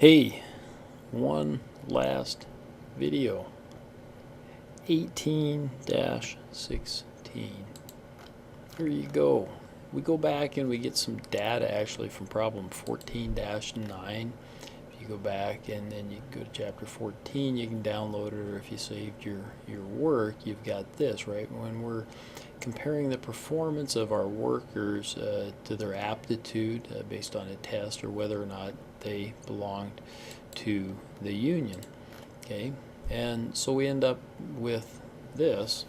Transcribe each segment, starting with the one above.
Hey, one last video. 18-16. Here you go. We go back and we get some data actually from problem 14-9. If you go back and then you go to chapter 14, you can download it, or if you saved your work, you've got this, right? When we're comparing the performance of our workers to their aptitude based on a test, or whether or not they belonged to the union. Okay, and so we end up with this.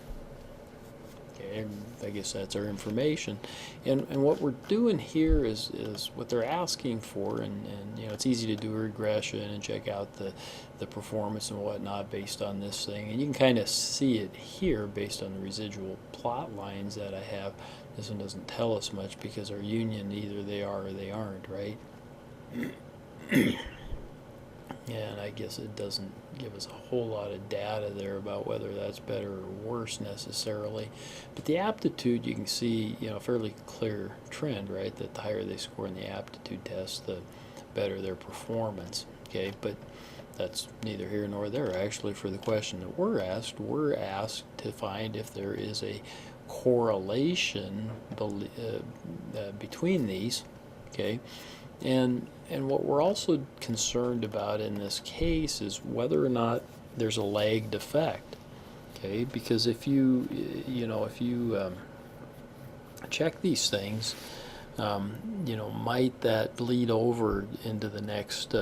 Okay, I guess that's our information, and what we're doing here is what they're asking for, and you know, it's easy to do a regression and check out the performance and whatnot based on this thing, and you can kind of see it here based on the residual plot lines that I have. This one doesn't tell us much because our union, either they are or they aren't, right? And I guess it doesn't give us a whole lot of data there about whether that's better or worse necessarily. But the aptitude, you can see, you know, a fairly clear trend, right? That the higher they score in the aptitude test, the better their performance. Okay, but that's neither here nor there. Actually, for the question that we're asked to find if there is a correlation between these. Okay. And what we're also concerned about in this case is whether or not there's a lagged effect. Okay, because if you check these things, you know, might that bleed over into the next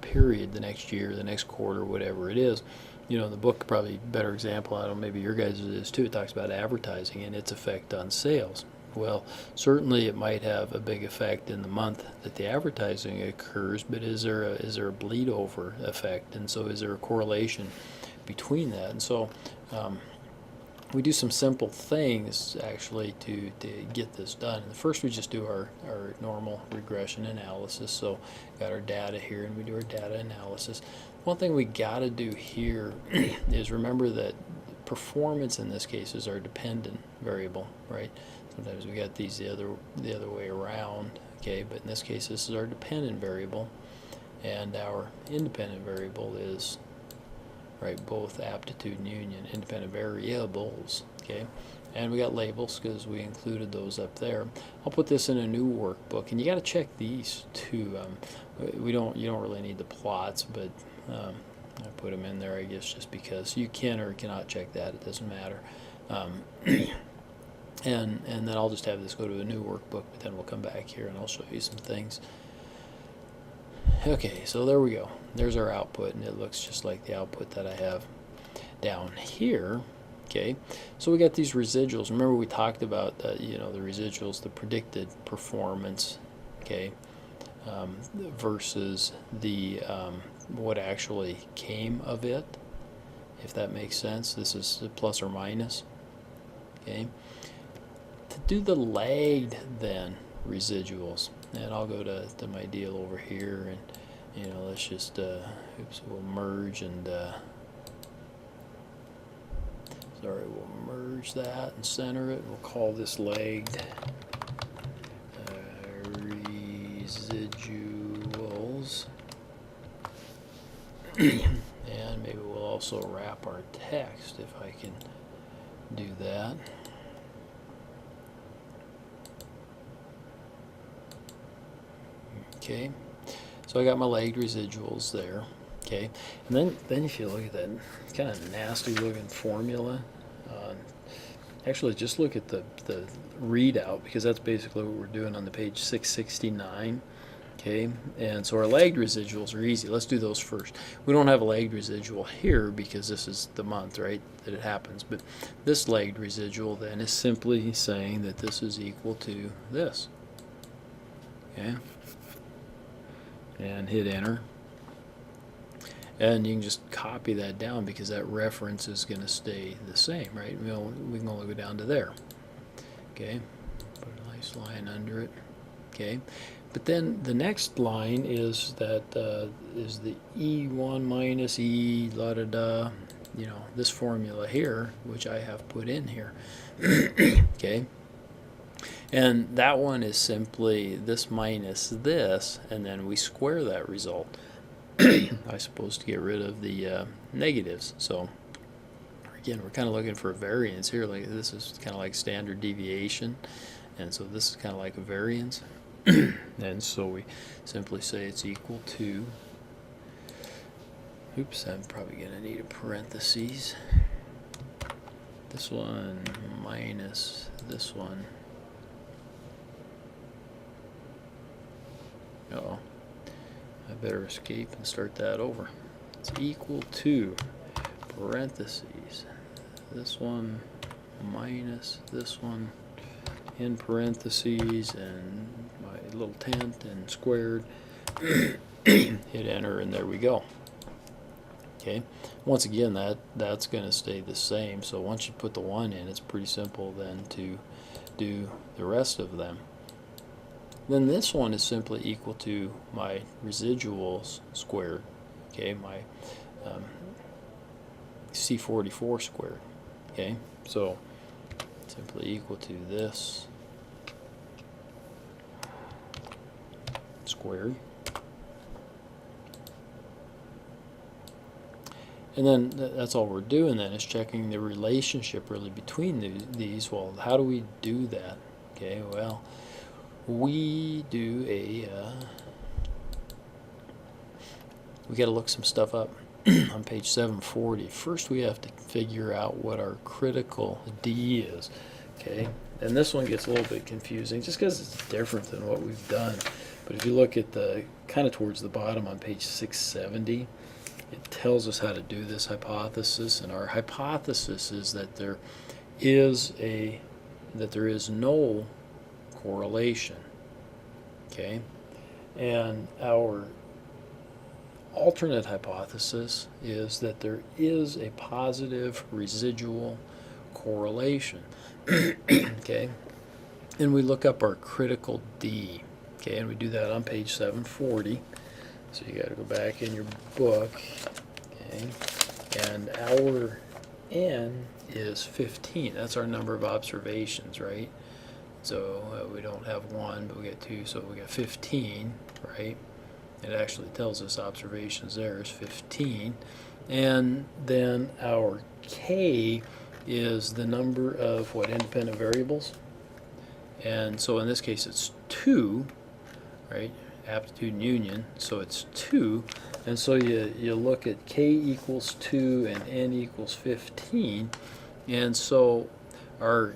period, the next year, the next quarter, whatever it is. You know, the book, probably a better example, I don't know, maybe your guys' is too, it talks about advertising and its effect on sales. Well, certainly it might have a big effect in the month that the advertising occurs, but is there a bleed over effect? And so is there a correlation between that? And so we do some simple things actually to get this done. And first we just do our normal regression analysis. So got our data here and we do our data analysis. One thing we got to do here is remember that performance in this case is our dependent variable, right? Sometimes we got these the other way around, okay? But in this case, this is our dependent variable, and our independent variable is, right, both aptitude and union, independent variables, okay? And we got labels because we included those up there. I'll put this in a new workbook, and you got to check these too. You don't really need the plots, but I put them in there, I guess, just because you can or cannot check that. It doesn't matter. And then I'll just have this go to a new workbook, but then we'll come back here and I'll show you some things. Okay, so there we go. There's our output, and it looks just like the output that I have down here. Okay, so we got these residuals. Remember we talked about you know, the residuals, the predicted performance, okay, versus the what actually came of it, if that makes sense. This is the plus or minus. Okay, to do the lagged then residuals, and I'll go to my deal over here, and you know, let's just we'll merge and we'll merge that and center it. We'll call this lagged residuals. And maybe we'll also wrap our text if I can do that. Okay, so I got my lagged residuals there. Okay, and then if you look at that kind of nasty looking formula, actually just look at the readout, because that's basically what we're doing on the page 669. Okay, and so our lagged residuals are easy. Let's do those first. We don't have a lagged residual here because this is the month, right, that it happens. But this lagged residual then is simply saying that this is equal to this. Okay, and hit enter. And you can just copy that down because that reference is going to stay the same, right? We can only go down to there. Okay, put a nice line under it. Okay, but then the next line is that is the E1 minus E la da da, you know, this formula here, which I have put in here. Okay, And that one is simply this minus this, and then we square that result, I suppose, to get rid of the negatives. So again, we're kind of looking for a variance here. Like this is kind of like standard deviation, and so this is kind of like a variance. And so we simply say it's equal to, oops, I'm probably going to need a parentheses. This one minus this one. Uh-oh. I better escape and start that over. It's equal to parentheses this one minus this one in parentheses and my little tent and squared. Hit enter and there we go. Okay, once again that's going to stay the same, so once you put the 1 in, it's pretty simple then to do the rest of them. Then this one is simply equal to my residuals squared, okay, my C44 squared, okay, so simply equal to this squared. And then that's all we're doing then, is checking the relationship really between these. Well, how do we do that? Okay, well, we do we got to look some stuff up on page 740. First we have to figure out what our critical D is, okay? And this one gets a little bit confusing just because it's different than what we've done. But if you look at the kind of towards the bottom on page 670, it tells us how to do this hypothesis, and our hypothesis is that there is no correlation, okay? And our alternate hypothesis is that there is a positive residual correlation, okay? And we look up our critical D, okay? And we do that on page 740. So you got to go back in your book, okay? And our N is 15. That's our number of observations, right? So we don't have 1, but we get 2, so we got 15, right? It actually tells us observations there is 15. And then our K is the number of what, independent variables? And so in this case it's 2, right? Aptitude and union, so it's 2, and so you look at K equals 2 and N equals 15, and so our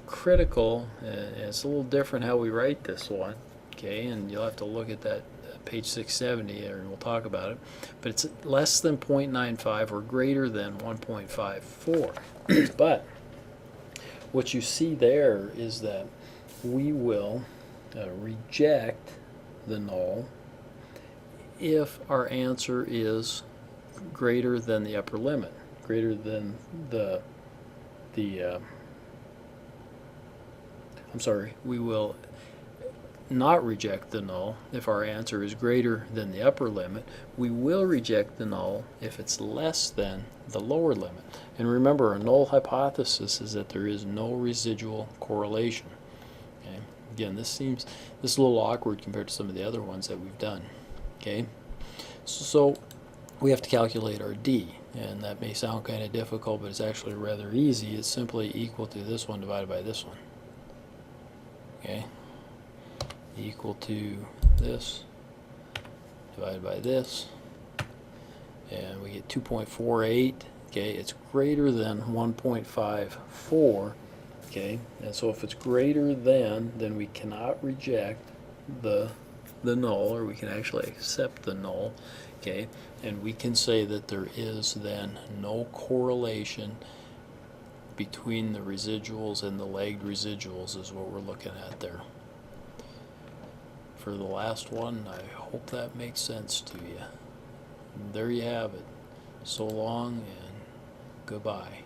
critical, and it's a little different how we write this one, okay, and you'll have to look at that page 670 and we'll talk about it, but it's less than 0.95 or greater than 1.54. But what you see there is that we will reject the null if our answer is greater than the upper limit, greater than we will not reject the null if our answer is greater than the upper limit. We will reject the null if it's less than the lower limit. And remember, our null hypothesis is that there is no residual correlation. Okay? Again, this is a little awkward compared to some of the other ones that we've done. Okay, so we have to calculate our D, and that may sound kind of difficult, but it's actually rather easy. It's simply equal to this one divided by this one. Okay, equal to this divided by this, and we get 2.48. Okay, it's greater than 1.54. Okay, and so if it's greater than, then we cannot reject the null, or we can actually accept the null. Okay, and we can say that there is then no correlation between the residuals and the lagged residuals is what we're looking at there. For the last one, I hope that makes sense to you. There you have it. So long and goodbye.